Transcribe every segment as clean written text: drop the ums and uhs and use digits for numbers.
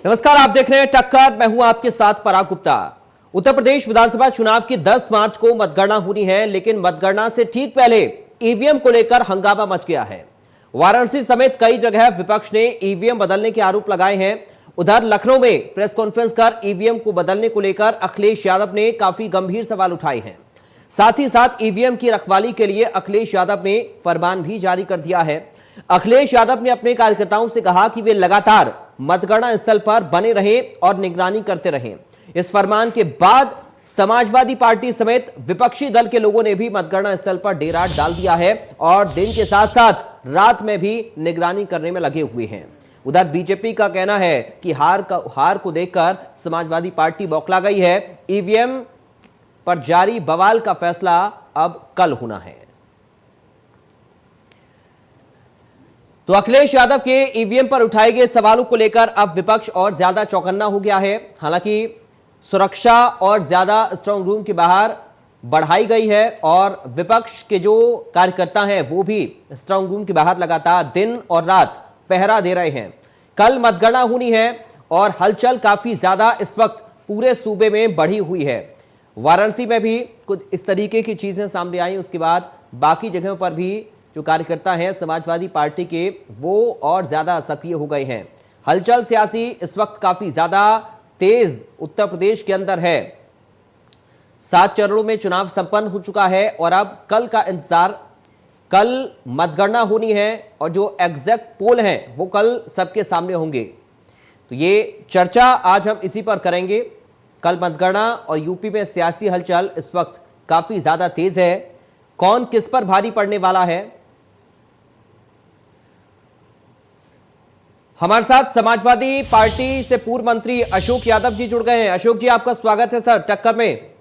नमस्कार, आप देख रहे हैं टक्कर। मैं हूं आपके साथ पराग गुप्ता। उत्तर प्रदेश विधानसभा चुनाव की 10 मार्च को मतगणना होनी है, लेकिन मतगणना से ठीक पहले ईवीएम को लेकर हंगामा मच गया है। वाराणसी समेत कई जगह विपक्ष ने ईवीएम बदलने के आरोप लगाए हैं। उधर लखनऊ में प्रेस कॉन्फ्रेंस कर ईवीएम को बदलने को लेकर अखिलेश यादव ने काफी गंभीर सवाल उठाए हैं। साथ ही साथ ईवीएम की रखवाली के लिए अखिलेश यादव ने फरमान भी जारी कर दिया है। अखिलेश यादव ने अपने कार्यकर्ताओं से कहा कि वे लगातार मतगणना स्थल पर बने रहें और निगरानी करते रहें। इस फरमान के बाद समाजवादी पार्टी समेत विपक्षी दल के लोगों ने भी मतगणना स्थल पर डेरा डाल दिया है और दिन के साथ साथ रात में भी निगरानी करने में लगे हुए हैं। उधर बीजेपी का कहना है कि हार को देखकर समाजवादी पार्टी बौखला गई है। ईवीएम पर जारी बवाल का फैसला अब कल होना है। तो अखिलेश यादव के ईवीएम पर उठाए गए सवालों को लेकर अब विपक्ष और ज्यादा चौकन्ना हो गया है। हालांकि सुरक्षा और ज्यादा स्ट्रांग रूम के बाहर बढ़ाई गई है और विपक्ष के जो कार्यकर्ता हैं वो भी स्ट्रांग रूम के बाहर लगातार दिन और रात पहरा दे रहे हैं। कल मतगणना होनी है और हलचल काफी ज्यादा इस वक्त पूरे सूबे में बढ़ी हुई है। वाराणसी में भी कुछ इस तरीके की चीजें सामने आई, उसके बाद बाकी जगहों पर भी जो कार्यकर्ता हैं समाजवादी पार्टी के वो और ज्यादा सक्रिय हो गए हैं। हलचल सियासी इस वक्त काफी ज्यादा तेज उत्तर प्रदेश के अंदर है। 7 चरणों में चुनाव संपन्न हो चुका है और अब कल का इंतजार। कल मतगणना होनी है और जो एग्जैक्ट पोल हैं वो कल सबके सामने होंगे। तो ये चर्चा आज हम इसी पर करेंगे। कल मतगणना और यूपी में सियासी हलचल इस वक्त काफी ज्यादा तेज है। कौन किस पर भारी पड़ने वाला है? हमारे साथ समाजवादी पार्टी से पूर्व मंत्री अशोक यादव जी जुड़ गए हैं। अशोक जी, आपका स्वागत है सर टक्कर में।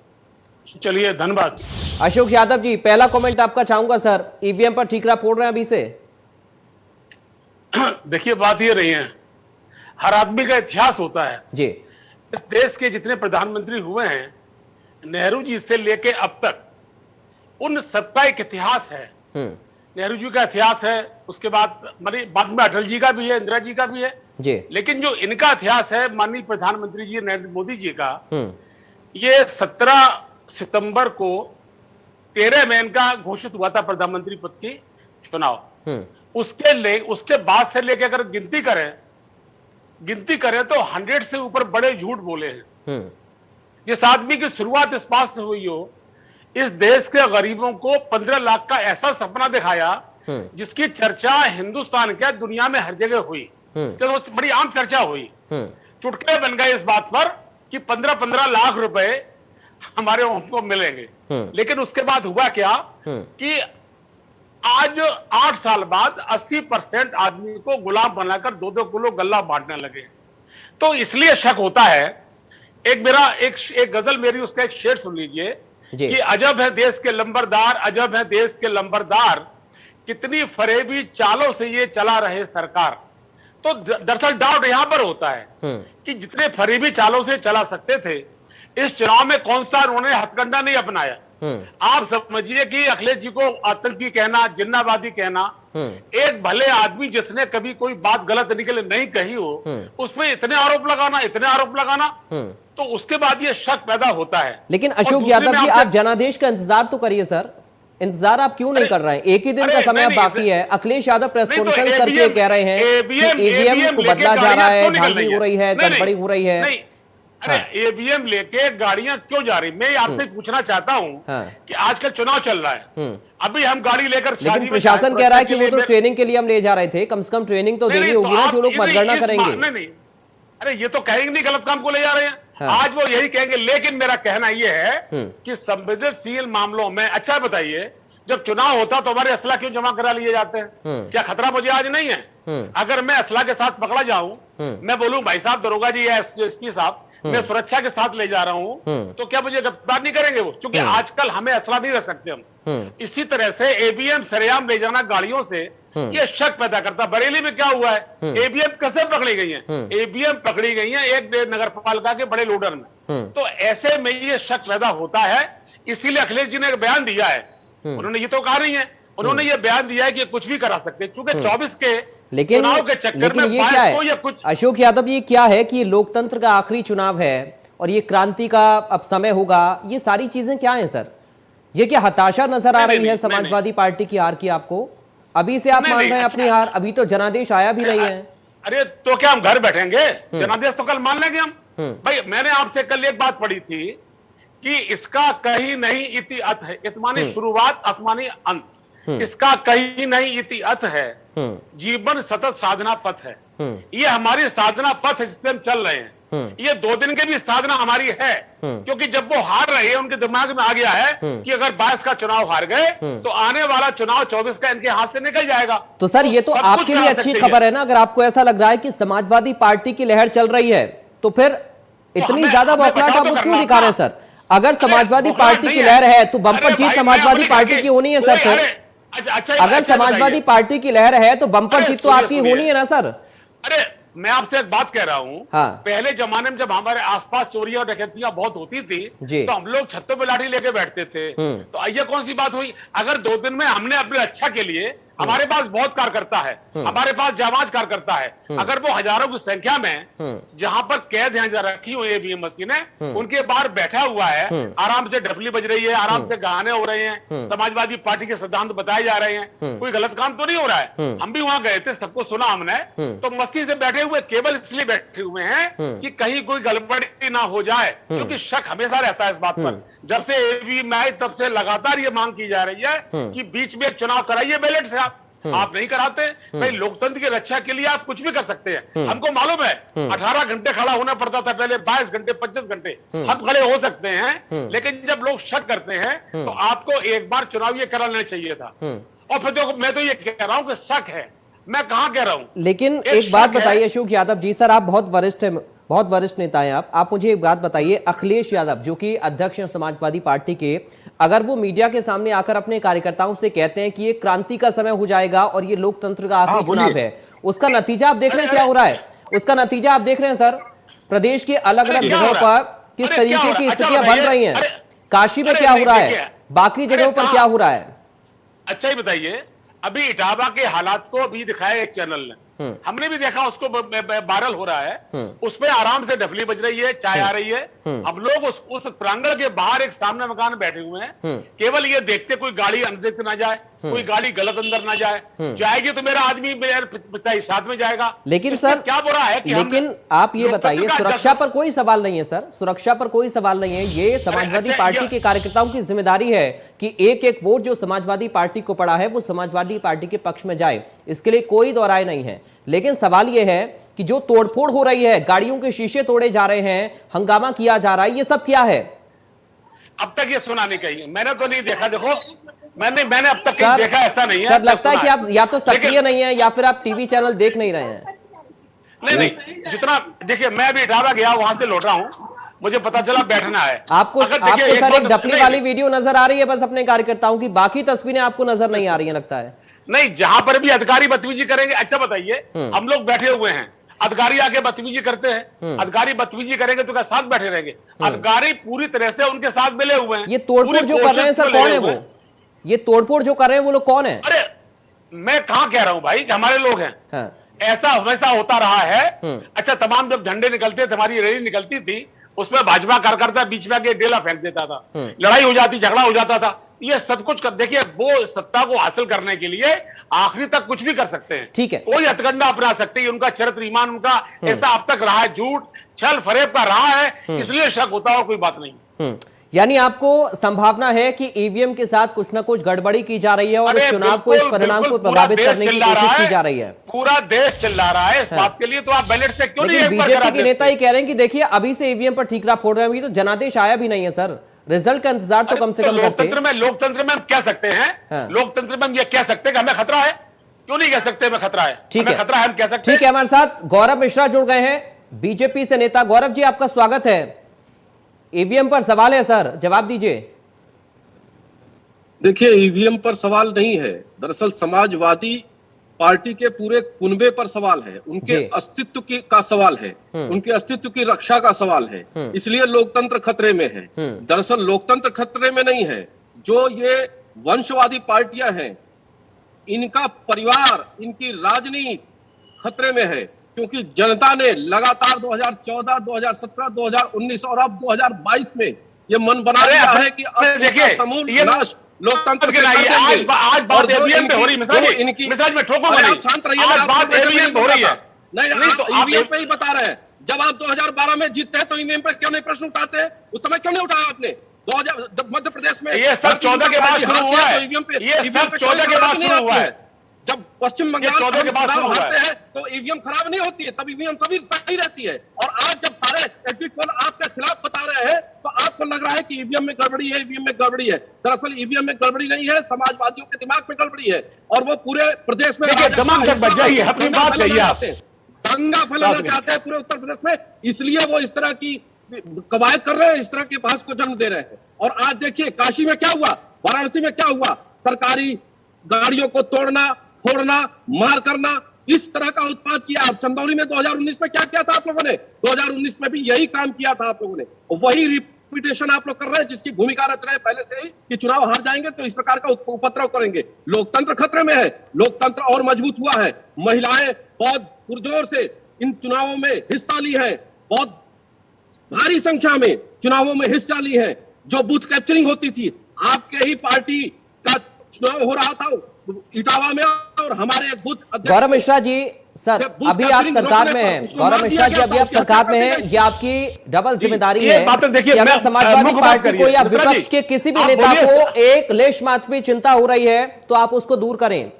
चलिए, धन्यवाद। अशोक यादव जी, पहला कमेंट आपका चाहूंगा सर, ईवीएम पर ठीकरा फोड़ रहे हैं अभी से। देखिए, बात ये रही है, हर आदमी का इतिहास होता है जी। इस देश के जितने प्रधानमंत्री हुए हैं, नेहरू जी से लेके अब तक, उन सबका एक इतिहास है। नेहरू जी का इतिहास है, उसके बाद में अटल जी का भी है, इंदिरा जी का भी है जी। लेकिन जो इनका इतिहास है माननीय प्रधानमंत्री जी नरेंद्र मोदी जी का, ये 17 सितंबर को 13 मई का घोषित हुआ था प्रधानमंत्री पद की चुनाव। उसके बाद से लेकर अगर गिनती करें तो 100 से ऊपर बड़े झूठ बोले हैं। जिस आदमी की शुरुआत इस बात से हुई हो, इस देश के गरीबों को 15 लाख का ऐसा सपना दिखाया जिसकी चर्चा हिंदुस्तान के दुनिया में हर जगह हुई। तो बड़ी आम चर्चा हुई, चुटकुले बन गए इस बात पर कि 15-15 लाख रुपए हमारे उनको मिलेंगे। लेकिन उसके बाद हुआ क्या कि आज 8 साल बाद 80% आदमी को गुलाम बनाकर 2-2 किलो गल्ला बांटने लगे। तो इसलिए शक होता है। एक गजल मेरी, उसका एक शेर सुन लीजिए कि अजब है देश के लंबरदार, अजब है देश के लंबरदार, कितनी फरेबी चालों से ये चला रहे सरकार। तो दरअसल डाउट यहां पर होता है कि जितने फरेबी चालों से चला सकते थे, इस चुनाव में कौन सा उन्होंने हथकंडा नहीं अपनाया। आप समझिए कि अखिलेश जी को आतंकी कहना, जिन्नावादी कहना, एक भले आदमी जिसने कभी कोई बात गलत नहीं कही हो, उसमें इतने आरोप लगाना, तो उसके बाद ये शक पैदा होता है। लेकिन अशोक यादव जी, आप जनादेश का इंतजार तो करिए सर। इंतजार आप क्यों नहीं कर रहे हैं? एक ही दिन का समय बाकी है। अखिलेश यादव प्रेस कॉन्फ्रेंस करके कह रहे हैं कि ईवीएम को बदला जा रहा है, धांधली हो रही है, गड़बड़ी हो रही है। अरे ईवीएम लेके गाड़ियां क्यों जा रही? मैं आपसे पूछना चाहता हूं कि आजकल चुनाव चल रहा है, अभी हम गाड़ी लेकर, लेकिन प्रशासन कह रहा है कि वो तो ट्रेनिंग के लिए हम ले जा रहे थे। कम से कम ट्रेनिंग तो देनी होगी ना जो लोग मतगणना करेंगे। नहीं, अरे ये तो कहेंगे नहीं गलत काम को ले जा रहे हैं। आज वो यही कहेंगे। लेकिन मेरा कहना यह है कि संवेदनशील मामलों में, अच्छा बताइए, जब चुनाव होता तो हमारे असला क्यों जमा करा लिए जाते हैं? क्या खतरा मुझे आज नहीं है? अगर मैं असला के साथ पकड़ा जाऊं, मैं बोलूं भाई साहब दरोगा जी या एसपी साहब, मैं सुरक्षा के साथ ले जा रहा हूं, तो क्या मुझे गिरफ्तार नहीं करेंगे वो? क्योंकि आजकल हमें असला नहीं रख सकते हम। इसी तरह से ईवीएम सरेआम ले जाना गाड़ियों से, ये शक पैदा करता। बरेली में क्या हुआ है? ईवीएम कैसे पकड़ी गई है? ईवीएम पकड़ी गई है एक नगर पालिका के बड़े लोडर में। तो ऐसे में ये शक पैदा होता है। इसीलिए अखिलेश जी ने एक बयान दिया है। उन्होंने ये तो कहा नहीं है, उन्होंने ये बयान दिया है कि कुछ भी करा सकते हैं, चूंकि 24 के लेकिन चुनाव के चक्कर में ये क्या 22 को है या कुछ अशोक यादव, ये क्या है कि लोकतंत्र का आखिरी चुनाव है और ये क्रांति का अब समय होगा, ये सारी चीजें क्या हैं सर? ये क्या हताशा नजर आ रही है समाजवादी पार्टी की हार की आपको? अभी से आप मान रहे हैं अपनी हार? अभी तो जनादेश आया भी नहीं है। अरे तो क्या हम घर बैठेंगे? जनादेश तो कल मान लेंगे हम। भाई मैंने आपसे कल एक बात पढ़ी थी कि इसका कहीं नहीं इति अथ है, इतमानी शुरुआत अतमानी अंत, इसका कहीं नहीं इति अथ है, जीवन सतत साधना पथ है। ये हमारी साधना पथ है जिससे हम चल रहे हैं। ये 2 दिन की भी साधना हमारी है, क्योंकि जब वो हार रहे हैं उनके दिमाग में आ गया है कि अगर 22 का चुनाव हार गए तो आने वाला चुनाव 24 का इनके हाथ से निकल जाएगा। तो सर ये तो आपके लिए अच्छी खबर है ना, अगर आपको ऐसा लग रहा है कि समाजवादी पार्टी की लहर चल रही है तो फिर इतनी ज्यादा बौखलाहट आप क्यों दिखा रहे हैं सर? अगर समाजवादी पार्टी की लहर है तो बम्पर जीत समाजवादी पार्टी की होनी है सर। फिर अगर समाजवादी पार्टी की लहर है तो बम्पर जीत तो आपकी होनी है ना सर? अरे मैं आपसे एक बात कह रहा हूं, हाँ। पहले जमाने में जब हमारे आसपास चोरियां और डकैतियां बहुत होती थी तो हम लोग छतों पे लाठी लेके बैठते थे। तो ये कौन सी बात हुई? अगर 2 दिन में हमने अपने अच्छा के लिए, हमारे पास बहुत कार्यकर्ता है, हमारे पास जाबाज कार्यकर्ता है, अगर वो हजारों की संख्या में जहां पर कैद हैं रखी हुई ईवीएम मशीनें, उनके बाहर बैठा हुआ है, आराम से ढपली बज रही है, आराम से गाने हो रहे हैं, समाजवादी पार्टी के सिद्धांत बताए जा रहे हैं, कोई गलत काम तो नहीं हो रहा है। हम भी वहां गए थे, सबको सुना हमने, तो मस्ती से बैठे हुए केवल इसलिए बैठे हुए हैं कि कहीं कोई गड़बड़ी ना हो जाए, क्योंकि शक हमेशा रहता है इस बात पर। जब से ईवीएम आई तब से लगातार ये मांग की जा रही है कि बीच में एक चुनाव कराइए बैलेट से। आप नहीं कराते भाई। लोकतंत्र की रक्षा के लिए आप कुछ भी कर सकते हैं। हमको मालूम है 18 घंटे खड़ा होना पड़ता था पहले, 22 घंटे 25 घंटे हम खड़े हो सकते हैं, लेकिन जब लोग शक करते हैं तो आपको एक बार चुनाव ये करा लेना चाहिए था। और फिर देखो मैं तो ये कह रहा हूं कि शक है, मैं कहां कह रहा हूं। लेकिन एक बात बताइए अशोक यादव जी, सर आप बहुत वरिष्ठ नेता हैं, आप मुझे एक बात बताइए, अखिलेश यादव जो कि अध्यक्ष हैं समाजवादी पार्टी के, अगर वो मीडिया के सामने आकर अपने कार्यकर्ताओं से कहते हैं कि ये क्रांति का समय हो जाएगा और ये लोकतंत्र का आखिरी चुनाव है, उसका नतीजा आप देख रहे हैं क्या हो रहा है? उसका नतीजा आप देख रहे हैं सर, प्रदेश के अलग अलग जगहों पर किस तरीके की स्थितियां बन रही हैं। काशी में क्या हो रहा है, बाकी जगहों पर क्या हो रहा है? अच्छा ही बताइए, अभी इटावा के हालात को अभी दिखाया एक चैनल ने, हमने भी देखा, उसको वायरल हो रहा है, उसमें आराम से ढपली बज रही है, चाय आ रही है, हम लोग उस प्रांगण के बाहर एक सामने मकान बैठे हुए हैं, केवल ये देखते कोई गाड़ी अंदर ना जाए, कोई गाड़ी गलत अंदर ना जाए, जाएगी तो मेरा आदमी मेरे पिता ही साथ में जाएगा। लेकिन सर क्या बुरा है कि लेकिन आप ये बताइए, सुरक्षा पर कोई सवाल नहीं है सर, सुरक्षा पर कोई सवाल नहीं है। ये समाजवादी पार्टी के कार्यकर्ताओं की जिम्मेदारी है कि एक एक वोट जो समाजवादी पार्टी को पड़ा है वो समाजवादी पार्टी के पक्ष में जाए, इसके लिए कोई दो राय नहीं है। लेकिन सवाल यह है कि जो तोड़फोड़ हो रही है, गाड़ियों के शीशे तोड़े जा रहे हैं, हंगामा किया जा रहा है, ये सब क्या है? अब तक ये सुना नहीं कहीं, मैंने तो नहीं देखा। देखो मैंने अब तक कहीं देखा ऐसा नहीं है सर। लगता है कि आप या तो सक्रिय नहीं है या फिर आप टीवी चैनल देख नहीं रहे हैं। नहीं, जितना देखिए, मैं अभी इटावा गया, वहां से लौट रहा हूं, मुझे पता चला बैठना है। आपको सर एक ढपली वाली वीडियो नजर आ रही है बस अपने कार्यकर्ताओं की, बाकी तस्वीरें आपको नजर नहीं आ रही है लगता है। नहीं, जहां पर भी अधिकारी बदतमीजी करेंगे, अच्छा बताइए, हम लोग बैठे हुए हैं, अधिकारी आके बदतमीजी करते हैं, अधिकारी बदतमीजी करेंगे तो क्या साथ बैठे रहेंगे? अधिकारी पूरी तरह से उनके साथ मिले हुए हैं। ये तोड़फोड़ जो कर रहे हैं सर, कौन है वो? ये तोड़फोड़ जो कर रहे हैं वो लोग कौन है? अरे मैं कहां कह रहा हूं भाई कि हमारे लोग हैं। हाँ। ऐसा हमेशा होता रहा है। अच्छा, तमाम जब झंडे निकलते थे, हमारी रैली निकलती थी, उसमें भाजपा कार्यकर्ता बीच में आके डेला फेंक देता था, लड़ाई हो जाती, झगड़ा हो जाता था। ये सब कुछ कर, देखिए वो सत्ता को हासिल करने के लिए आखिरी तक कुछ भी कर सकते हैं। ठीक है, कोई हथकंडा अपना सकते हैं, उनका चरित्र ईमान उनका ऐसा अब तक रहा है, झूठ छल फरेब का रहा है, इसलिए शक होता हो, कोई बात नहीं। यानी आपको संभावना है कि ईवीएम के साथ कुछ ना कुछ गड़बड़ी की जा रही है और इस चुनाव को, इस परिणाम को प्रभावित करने की कोशिश की जा रही है। पूरा देश चिल्ला रहा है इस बात के लिए, तो आप बैलेट से क्यों नहीं? बीजेपी के नेता ही कह रहे हैं कि देखिए अभी से ईवीएम पर ठीकरा फोड़ रहे हैं, तो जनादेश आया भी नहीं है सर, रिजल्ट का इंतजार तो कम से कम करते हैं। लोकतंत्र में हम कह सकते हैं, लोकतंत्र में हम ये कह सकते हैं कि हमें खतरा है, क्यों नहीं कह सकते हमें खतरा है? ठीक है, खतरा है, हम कह सकते हैं। ठीक है, हमारे साथ गौरव मिश्रा जुड़ गए हैं बीजेपी से नेता। गौरव जी आपका स्वागत है। ईवीएम पर सवाल है सर, जवाब दीजिए। देखिए, ईवीएम पर सवाल नहीं है, दरअसल समाजवादी पार्टी के पूरे कुनबे पर सवाल है, उनके अस्तित्व की का सवाल है, उनके अस्तित्व की रक्षा का सवाल है, इसलिए लोकतंत्र खतरे में है। दरअसल लोकतंत्र खतरे में नहीं है, जो ये वंशवादी पार्टियां हैं, इनका परिवार, इनकी राजनीति खतरे में है, क्योंकि जनता ने लगातार 2014, 2017, 2019 और अब 2022 में ये मन बना लिया है कि अब देखिए समूल विनाश लोकतंत्र के आज बात ईवीएम पे हो रही है, मिसाज में ठोको आज बात ईवीएम पे हो रही है। नहीं तो ईवीएम पे ही बता रहे हैं। जब आप 2012 में जीतते हैं तो ईवीएम पर क्यों नहीं प्रश्न उठाते हैं? उस समय क्यों नहीं उठाया आपने? 2000 जब मध्य प्रदेश में ये सब 14 के बाद शुरू हुआ है, ये सब 14 के बाद शुरू हुआ है। जब पश्चिम बंगाल 14 के बाद शुरू हुआ हारते हैं तो ईवीएम खराब नहीं होती है, तब ईवीएम सभी सही रहती है। और आज जब सारे एग्जिट पोल आपके खिलाफ बता रहे हैं तो आपको लग रहा है कि ईवीएम में गड़बड़ी है, ईवीएम में गड़बड़ी है। दरअसल ईवीएम में गड़बड़ी नहीं है, समाजवादियों के दिमाग में गड़बड़ी है और वो पूरे प्रदेश में दिमाग तक बच जाइए, अपनी बात कहिए आप। दंगा फैलाना चाहते हैं पूरे उत्तर प्रदेश में, इसलिए वो इस तरह की कवायद कर रहे हैं, इस तरह के बहस को जन्म दे रहे हैं। और आज देखिए काशी में क्या हुआ, वाराणसी में क्या हुआ, सरकारी गाड़ियों को तोड़ना, फोड़ना, मार करना, इस तरह का उत्पात किया। आप चंदौली में 2019 में क्या किया था आप लोगों ने? 2019 में भी यही काम किया था आप लोगों ने, वही रिपीटेशन आप लोग कर रहे हैं, जिसकी भूमिका रच रहे हैं पहले से ही कि चुनाव हार जाएंगे तो इस प्रकार का उपद्रव करेंगे। लोकतंत्र खतरे में है, लोकतंत्र और मजबूत हुआ है। महिलाएं बहुत पुरजोर से इन चुनावों में हिस्सा ली है, बहुत भारी संख्या में चुनावों में हिस्सा ली है। जो बूथ कैप्चरिंग होती थी, आपके ही पार्टी का चुनाव हो रहा था इटावा में, और हमारे एक बूथ अध्यक्ष गौरव मिश्रा जी, सर अभी आप सरकार में हैं, गौरव मिश्रा जी अभी आप सरकार में हैं, ये आपकी डबल जिम्मेदारी है कि अगर समाजवादी पार्टी को या विपक्ष के किसी भी नेता को एक लेश मात्र भी चिंता हो रही है तो आप उसको दूर करें।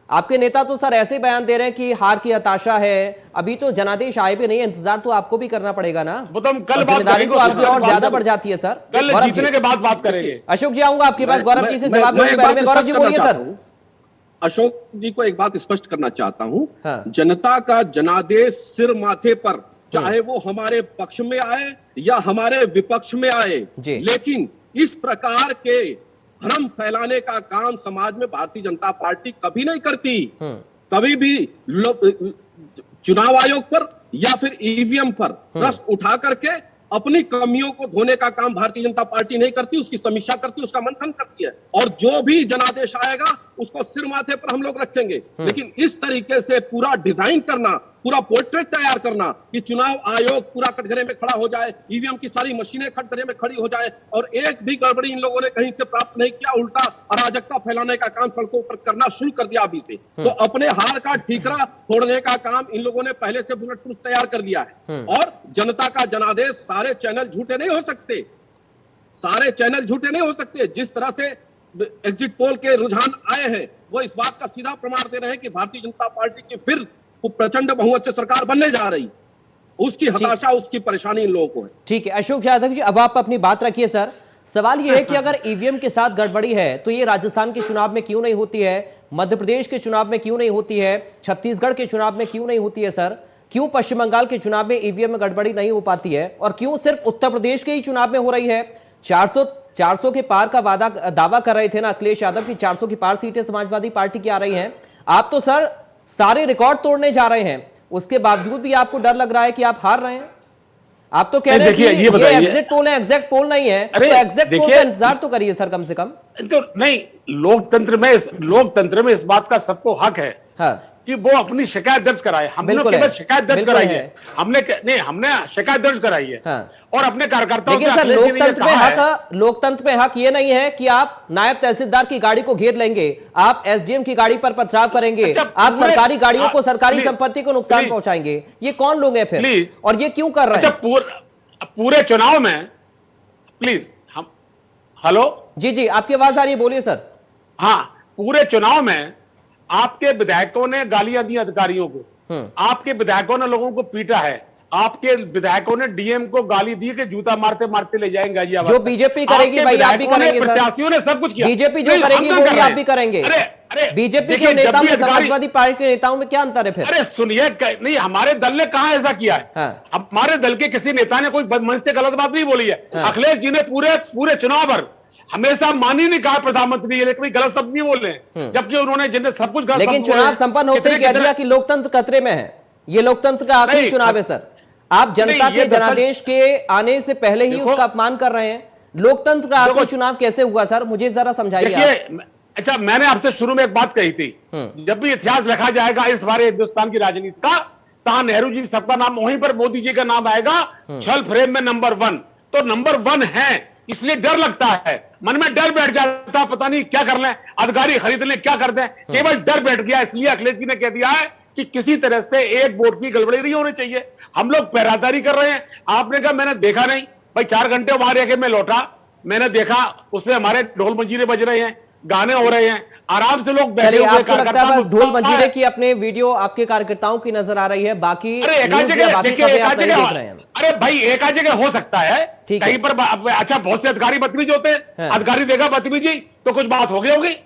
आपके नेता तो सर ऐसे बयान दे रहे हैं कि हार की हताशा है, अभी तो जनादेश आए भी नहीं, इंतजार तो आपको भी करना पड़ेगा ना। वो तो हम कल जिम्मेदारी तो आपकी और ज्यादा बढ़ जाती है सर। कल जीतने के बाद बात करेंगे। अशोक जी आऊंगा आपके पास गौरव जी से जवाब देने के बारे में। गौरव जी बोलिए सर। अशोक जी को एक बात स्पष्ट करना चाहता हूं, हाँ। जनता का जनादेश सिर माथे पर, चाहे वो हमारे पक्ष में आए या हमारे विपक्ष में आए, लेकिन इस प्रकार के भ्रम फैलाने का काम समाज में भारतीय जनता पार्टी कभी नहीं करती। कभी भी चुनाव आयोग पर या फिर ईवीएम पर प्रश्न उठा करके अपनी कमियों को धोने का काम भारतीय जनता पार्टी नहीं करती, उसकी समीक्षा करती, उसका मंथन करती है। और जो भी जनादेश आएगा उसको सिर माथे पर हम लोग रखेंगे। लेकिन इस तरीके से पूरा डिजाइन करना, पूरा पोर्ट्रेट तैयार करना कि चुनाव आयोग पूरा कटघरे में खड़ा हो जाए, ईवीएम की सारी मशीनें कटघरे में खड़ी हो जाए और एक भी गड़बड़ी इन लोगों ने कहीं से प्राप्त नहीं किया, उल्टा अराजकता फैलाने का काम सड़कों पर करना शुरू कर दिया अभी से। तो अपने हार का ठीकरा फोड़ने का काम इन लोगों ने पहले से बुलेट प्रूफ तैयार कर लिया है। और जनता का जनादेश, सारे चैनल झूठे नहीं हो सकते, सारे चैनल झूठे नहीं हो सकते। जिस तरह से एग्जिट पोल के रुझान आए हैं वो इस बात का सीधा प्रमाण दे रहे हैं कि भारतीय जनता पार्टी की फिर प्रचंड बहुमत से सरकार बनने जा रही, उसकी हताशा, उसकी परेशानी इन लोगों को है। ठीक है अशोक यादव जी, अब आप अपनी बात रखिए सर। सवाल यह है कि अगर ईवीएम के साथ गड़बड़ी है तो ये राजस्थान के चुनाव में क्यों नहीं होती है, मध्य प्रदेश के चुनाव में क्यों नहीं होती है, छत्तीसगढ़ के चुनाव में क्यों नहीं होती है सर? क्यों पश्चिम बंगाल के चुनाव में ईवीएम में गड़बड़ी नहीं हो पाती है और क्यों सिर्फ उत्तर प्रदेश के ही चुनाव में हो रही है? 400 के पार का दावा कर रहे थे ना अखिलेश यादव की, 400 की पार सीटें समाजवादी पार्टी की आ रही हैं। आप तो सर सारे रिकॉर्ड तोड़ने जा रहे हैं, उसके बावजूद भी आपको डर लग रहा है कि आप हार रहे हैं। आप तो कह रहे हैं कि ये एग्जिट पोल है, एग्जैक्ट पोल नहीं है, तो एग्जैक्ट पोल का इंतजार तो करिए सर कम से कम। तो नहीं, लोकतंत्र में इस बात का सबको हक है कि वो अपनी शिकायत दर्ज कराए। हमने केवल शिकायत दर्ज कराई है, हमने शिकायत दर्ज कराई है और अपने कार्यकर्ताओं से लोकतंत्र में हक ये नहीं है कि आप नायब तहसीलदार की गाड़ी को घेर लेंगे, आप एसडीएम की गाड़ी पर पथराव करेंगे, आप सरकारी गाड़ियों को, सरकारी संपत्ति को नुकसान पहुंचाएंगे। ये कौन लोग हैं फिर और ये क्यों कर रहे हैं? पूरे चुनाव में प्लीज हम हेलो जी आपकी आवाज आ रही है, बोलिए सर। हाँ, पूरे चुनाव में आपके विधायकों ने गालियां दी अधिकारियों को, आपके विधायकों ने लोगों को पीटा है, आपके विधायकों ने डीएम को गाली दी कि जूता मारते मारते ले जाएंगे गाजियाबाद। जो बीजेपी करेगी भाई आप भी करेंगे, प्रत्याशियों ने सब कुछ किया। बीजेपी जो करेगी वो भी आप भी करेंगे। अरे बीजेपी के नेता में समाजवादी पार्टी के नेताओं में क्या अंतर है फिर? अरे सुनिए, नहीं हमारे दल ने कहां ऐसा किया है? हमारे दल के किसी नेता ने कोई मंच से गलत बात नहीं बोली है। अखिलेश जी ने पूरे चुनाव भर हमेशा मान ही नहीं कहा प्रधानमंत्री ये कोई गलत शब्द नहीं बोले, जबकि उन्होंने जिन्हें सब कुछ गलत। लेकिन चुनाव संपन्न होते ही कह दिया कि लोकतंत्र खतरे में है। ये लोकतंत्र का आखिरी चुनाव है सर। आप जनता के जनादेश के आने से पहले ही उसका अपमान कर रहे हैं। लोकतंत्र का आखिरी चुनाव कैसे हुआ सर, मुझे जरा समझाइए। अच्छा, मैंने आपसे शुरू में एक बात कही थी, जब भी इतिहास लिखा जाएगा इस बारे हिंदुस्तान की राजनीति का, तहां नेहरू जी सबका नाम, वहीं पर मोदी जी का नाम आएगा छल फ्रेम में नंबर 1। तो नंबर 1 है, इसलिए डर लगता है, मन में डर बैठ जाता, पता नहीं क्या कर लें, अधिकारी खरीद लें, क्या कर दें, केवल डर बैठ गया। इसलिए अखिलेश जी ने कह दिया है कि किसी तरह से एक वोट की गड़बड़ी नहीं होनी चाहिए। हम लोग पहरादारी कर रहे हैं। आपने कहा मैंने देखा नहीं, भाई 4 घंटे वहां रह के मैं लौटा, मैंने देखा उसमें हमारे ढोल मंजीरे बज रहे हैं, गाने हो रहे हैं, आराम से लोग बैठे चलिए, हुए आपको लगता है ढोल मंजीरे की अपने वीडियो आपके कार्यकर्ताओं की नजर आ रही है, बाकी अरे एक आध न्यूज़ या जगह बाकी देखिए, खबरें एक आप आध नहीं जगह, देख रहे हैं। अरे भाई एक आध जगह हो सकता है ठीक है। कहीं पर। अच्छा, बहुत से अधिकारी बदतमीज होते हैं, हाँ। अधिकारी देखा बदतमीजी तो कुछ बात हो गई होगी।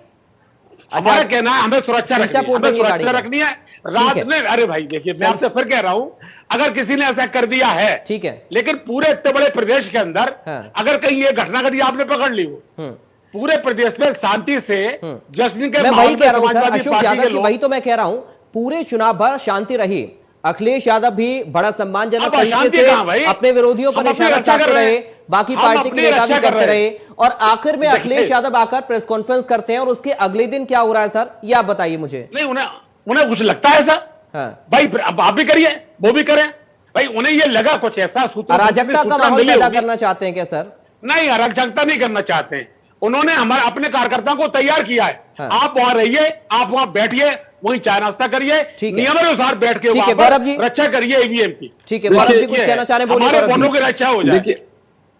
हमारा कहना है हमें सुरक्षा शीशा रखनी है, पोड़ हमें देंगे सुरक्षा गाड़ी रखनी है ठीक रात है। में। अरे भाई देखिए, मैं आपसे फिर कह रहा हूं, अगर किसी ने ऐसा कर दिया है ठीक है, लेकिन पूरे इतने बड़े प्रदेश के अंदर हाँ। अगर कहीं ये घटना घटी, आपने पकड़ ली हो, पूरे प्रदेश में शांति से जश्न के मैं माहौल वही में कह रहा हूं सर, समाजवादी अशोक पार्टी यादव के की लोग, वही तो मैं कह रहा हूं, पूरे चुनाव भर शांति रही, अखिलेश यादव भी बड़ा सम्मानजनक अब तरीके अशांति से कहां भाई? अपने विरोधियों पर हम अपनी निशाना रक्षा कर साधते रहे रहे, हैं। बाकी हम पार्टी के अपनी नेता भी रक्षा कर करते रहे रहे, हैं। और आखिर में देखिए, अखिलेश यादव आकर प्रेस कॉन्फ्रेंस करते हैं, और उसके अगले दिन क्या हो रहा है सर, ये आप बताइए मुझे। नहीं, उन्हें कुछ लगता है ऐसा? हाँ। भाई अब आप भी करिए, वो भी करें भाई, उन्हें ये लगा कुछ ऐसा अराजकता का माहौल पैदा करना चाहते हैं क्या सर? नहीं, अराजकता नहीं करना चाहते हैं। उन्होंने हमारे अपने कार्यकर्ताओं को तैयार किया है। हाँ। आप वहां रहिए, आप वहां बैठिए, वहीं चाय नाश्ता करिए, ठीक है। नियमानुसार बैठ के ठीक है, वहां पर गौरव जी। रक्षा करिए ईवीएम की। ठीक है, गौरव जी कुछ ये कहना चाह रहे हैं, बोलिए हमारे गौरव वोटों जी। की रक्षा हो जाए।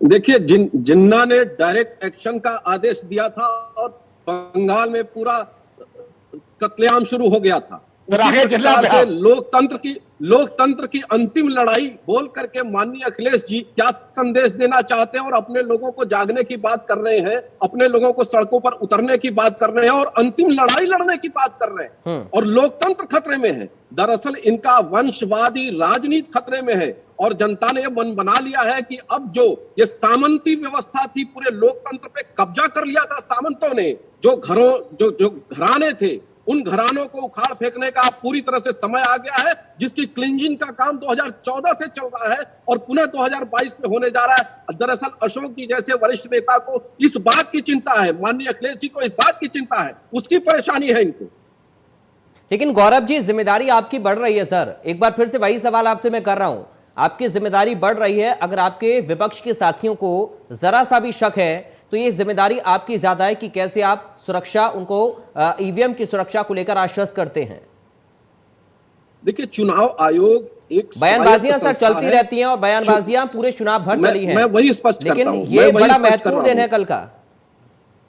देखिए जिन्ना ने डायरेक्ट एक्शन का आदेश दिया था और बंगाल में पूरा कत्लेआम शुरू हो गया था। राकेश जिन्ना पे आप- लोकतंत्र की अंतिम लड़ाई बोल करके माननीय अखिलेश जी क्या संदेश देना चाहते हैं, और अपने लोगों को जागने की बात कर रहे हैं, अपने लोगों को सड़कों पर उतरने की बात कर रहे हैं और अंतिम लड़ाई लड़ने की बात कर रहे हैं, और लोकतंत्र खतरे में है। दरअसल इनका वंशवादी राजनीति खतरे में है, और जनता ने यह मन बना लिया है कि अब जो ये सामंती व्यवस्था थी, पूरे लोकतंत्र पे कब्जा कर लिया था सामंतों ने, जो घराने थे, उन घरानों को उखाड़ फेंकने का पूरी तरह से समय आ गया है, जिसकी क्लिंजिंग का काम 2014 से चल रहा है और पुनः 2022 में होने जा रहा है। दरअसल अशोक जी जैसे वरिष्ठ नेता को इस बात की चिंता है, माननीय अखिलेश जी को इस बात की चिंता है, उसकी परेशानी है इनको। लेकिन गौरव जी, जिम्मेदारी आपकी बढ़ रही है सर, एक बार फिर से वही सवाल आपसे मैं कर रहा हूं, आपकी जिम्मेदारी बढ़ रही है। अगर आपके विपक्ष के साथियों को जरा सा भी शक है तो ये जिम्मेदारी आपकी ज्यादा है कि कैसे आप सुरक्षा, उनको ईवीएम की सुरक्षा को लेकर आश्वस्त करते हैं। देखिए, चुनाव आयोग एक बयानबाजियां सर चलती रहती हैं, और बयानबाजियां पूरे चुनाव भर चली हैं, मैं वही स्पष्ट करता हूं, लेकिन ये बड़ा महत्वपूर्ण दिन है कल का।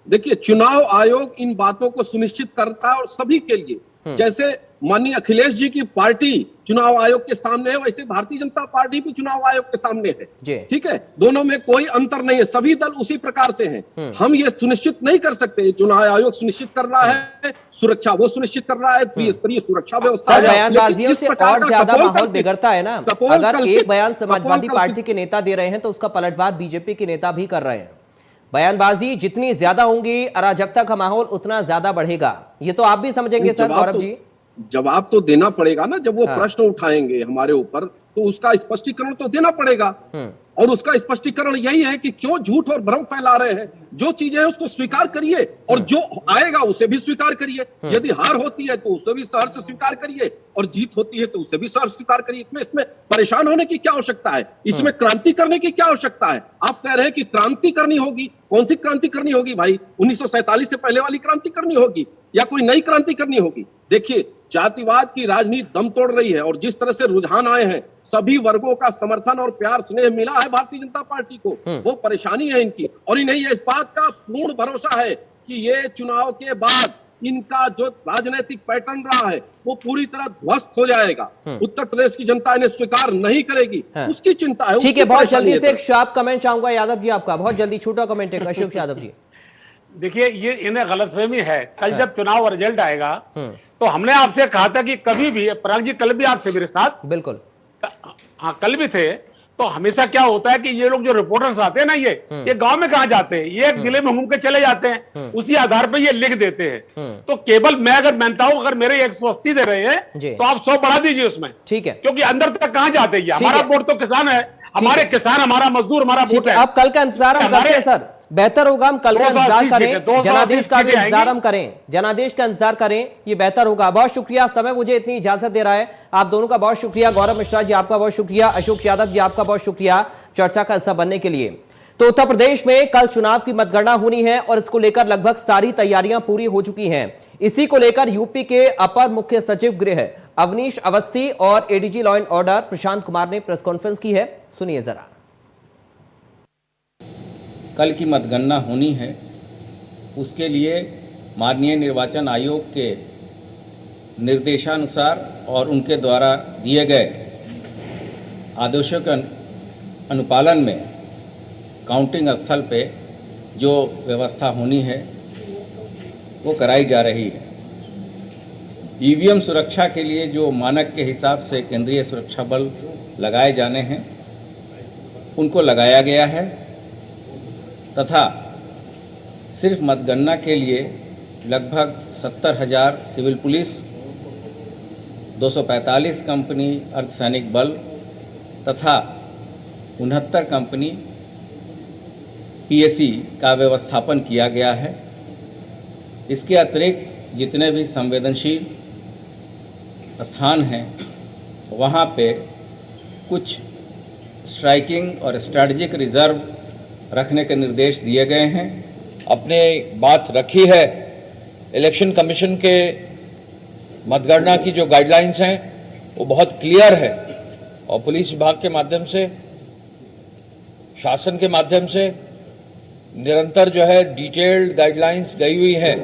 देखिए, चुनाव आयोग इन बातों को सुनिश्चित करता है और सभी के लिए, जैसे माननीय अखिलेश जी की पार्टी चुनाव आयोग के सामने है, वैसे भारतीय जनता पार्टी भी चुनाव आयोग के सामने है। ठीक है, दोनों में कोई अंतर नहीं है, सभी दल उसी प्रकार से हैं। हम ये सुनिश्चित नहीं कर सकते, चुनाव आयोग सुनिश्चित कर रहा है सुरक्षा, वो सुनिश्चित कर रहा है त्रिस्तरीय सुरक्षा व्यवस्था। बयानबाजियों से और ज्यादा माहौल बिगड़ता है ना। अगर एक बयान समाजवादी पार्टी के नेता दे रहे हैं तो उसका पलटवार बीजेपी के नेता भी कर रहे हैं। बयानबाजी जितनी ज्यादा होंगी, अराजकता का माहौल उतना ज्यादा बढ़ेगा, ये तो आप भी समझेंगे सर गौरव जी। जवाब तो देना पड़ेगा ना, जब वो प्रश्न उठाएंगे हमारे ऊपर तो उसका स्पष्टीकरण तो देना पड़ेगा, और उसका स्पष्टीकरण यही है कि क्यों झूठ और भ्रम फैला रहे हैं। जो चीजें हैं उसको स्वीकार करिए, और जो आएगा उसे भी स्वीकार करिए। यदि हार होती है तो उसे भी सहर्ष स्वीकार करिए, और जीत होती है तो उसे भी सहर्ष स्वीकार करिए। इसमें परेशान होने की क्या आवश्यकता है, इसमें क्रांति करने की क्या आवश्यकता है। आप कह रहे हैं कि क्रांति करनी होगी, कौन सी क्रांति करनी होगी भाई? 1947 से पहले वाली क्रांति करनी होगी या कोई नई क्रांति करनी होगी? देखिए, जातिवाद की राजनीति दम तोड़ रही है, और जिस तरह से रुझान आए हैं, सभी वर्गों का समर्थन और प्यार स्नेह मिला है भारतीय जनता पार्टी को, वो परेशानी है इनकी। और इन्हें इस बात का पूर्ण भरोसा है कि ये चुनाव के बाद इनका जो राजनीतिक पैटर्न रहा है वो पूरी तरह ध्वस्त हो जाएगा। उत्तर प्रदेश की जनता इन्हें स्वीकार नहीं करेगी, उसकी चिंता है। ठीक है, बहुत जल्दी से एक शार्प कमेंट चाहूंगा यादव जी आपका, बहुत जल्दी छोटा कमेंट है अशोक यादव जी। देखिए, ये इन्हें गलतफहमी है। कल जब चुनाव रिजल्ट आएगा तो हमने आपसे कहा था कि कभी भी, पराग जी कल भी आप थे मेरे साथ, बिल्कुल हाँ कल भी थे, तो हमेशा क्या होता है कि ये लोग जो रिपोर्टर्स आते हैं ना, ये गांव में कहां जाते हैं, ये एक जिले में घूम के चले जाते हैं, उसी आधार पर ये लिख देते हैं। तो केवल मैं अगर मानता हूं, अगर मेरे 180 दे रहे हैं तो आप 100 बढ़ा दीजिए उसमें, ठीक है, क्योंकि अंदर तक कहां जाते हैं। हमारा वोट तो किसान है, हमारे किसान, हमारा मजदूर, हमारा वोट है। अब कल का इंतजार हम करते हैं सर, बेहतर होगा हम कल का इंतजार करें, 280 जनादेश का भी सीटें इंतजार आएंगी। हम करें, जनादेश का इंतजार करें, ये बेहतर होगा। बहुत शुक्रिया, समय मुझे इतनी इजाजत दे रहा है। आप दोनों का बहुत शुक्रिया। गौरव मिश्रा जी आपका बहुत शुक्रिया, अशोक यादव जी आपका बहुत शुक्रिया चर्चा का हिस्सा बनने के लिए। तो उत्तर प्रदेश में कल चुनाव की मतगणना होनी है और इसको लेकर लगभग सारी तैयारियां पूरी हो चुकी हैं। इसी को लेकर यूपी के अपर मुख्य सचिव गृह अवनीश अवस्थी और ADG law and order Prashant Kumar ने प्रेस कॉन्फ्रेंस की है, सुनिए जरा। कल की मतगणना होनी है, उसके लिए माननीय निर्वाचन आयोग के निर्देशानुसार और उनके द्वारा दिए गए आदेशों के अनुपालन में काउंटिंग स्थल पे जो व्यवस्था होनी है वो कराई जा रही है। ईवीएम सुरक्षा के लिए जो मानक के हिसाब से केंद्रीय सुरक्षा बल लगाए जाने हैं उनको लगाया गया है तथा सिर्फ मतगणना के लिए लगभग 70,000 सिविल पुलिस, 245 कंपनी अर्धसैनिक बल तथा 69 कंपनी पीएसी का व्यवस्थापन किया गया है। इसके अतिरिक्त जितने भी संवेदनशील स्थान हैं वहाँ पे कुछ स्ट्राइकिंग और स्ट्रैटेजिक रिजर्व रखने के निर्देश दिए गए हैं। अपने बात रखी है। इलेक्शन कमीशन के मतगणना की जो गाइडलाइंस हैं वो बहुत क्लियर है और पुलिस विभाग के माध्यम से, शासन के माध्यम से निरंतर जो है डिटेल्ड गाइडलाइंस गई हुई हैं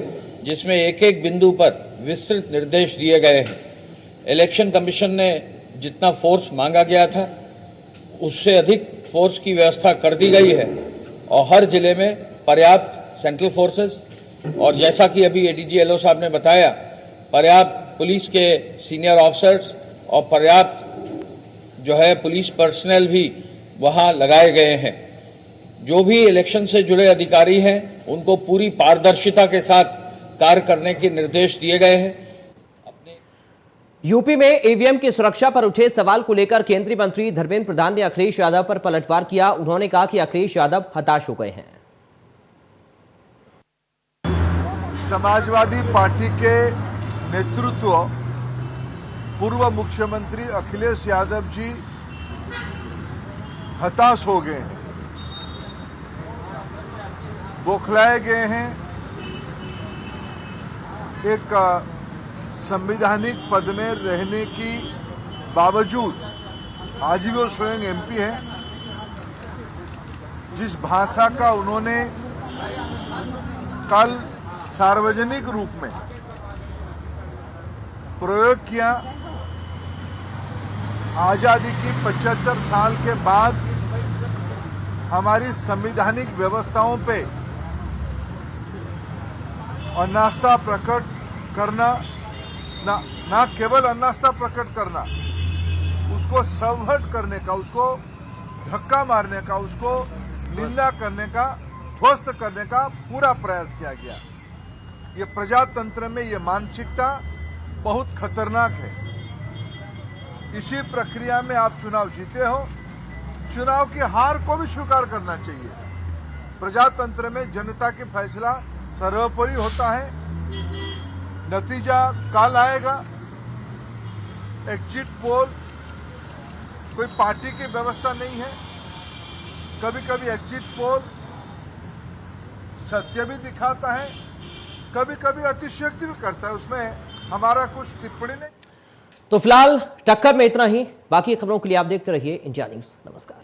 जिसमें एक एक बिंदु पर विस्तृत निर्देश दिए गए हैं। इलेक्शन कमीशन ने जितना फोर्स मांगा गया था उससे अधिक फोर्स की व्यवस्था कर दी गई है और हर जिले में पर्याप्त सेंट्रल फोर्सेस और जैसा कि अभी एडीजी एलओ साहब ने बताया पर्याप्त पुलिस के सीनियर ऑफिसर्स और पर्याप्त जो है पुलिस पर्सनल भी वहाँ लगाए गए हैं। जो भी इलेक्शन से जुड़े अधिकारी हैं उनको पूरी पारदर्शिता के साथ कार्य करने के निर्देश दिए गए हैं। यूपी में ईवीएम की सुरक्षा पर उठे सवाल को लेकर केंद्रीय मंत्री धर्मेंद्र प्रधान ने अखिलेश यादव पर पलटवार किया। उन्होंने कहा कि अखिलेश यादव हताश हो गए हैं। समाजवादी पार्टी के नेतृत्व पूर्व मुख्यमंत्री अखिलेश यादव जी हताश हो गए हैं, बौखलाए गए हैं। एक संवैधानिक पद में रहने की बावजूद आज भी वो स्वयं एमपी है। जिस भाषा का उन्होंने कल सार्वजनिक रूप में प्रयोग किया, आजादी की 75 साल के बाद हमारी संवैधानिक व्यवस्थाओं पे अनास्था प्रकट करना, ना केवल अनास्था प्रकट करना, उसको सबहट करने का, उसको धक्का मारने का, उसको निंदा करने का, ध्वस्त करने का पूरा प्रयास किया गया। ये प्रजातंत्र में ये मानसिकता बहुत खतरनाक है। इसी प्रक्रिया में आप चुनाव जीते हो, चुनाव की हार को भी स्वीकार करना चाहिए। प्रजातंत्र में जनता की फैसला सर्वोपरि होता है। नतीजा कल आएगा। एग्जिट पोल कोई पार्टी की व्यवस्था नहीं है। कभी कभी एग्जिट पोल सत्य भी दिखाता है, कभी कभी अतिशयोक्ति भी करता है, उसमें हमारा कुछ टिप्पणी नहीं। तो फिलहाल टक्कर में इतना ही। बाकी खबरों के लिए आप देखते रहिए इंडिया न्यूज। नमस्कार।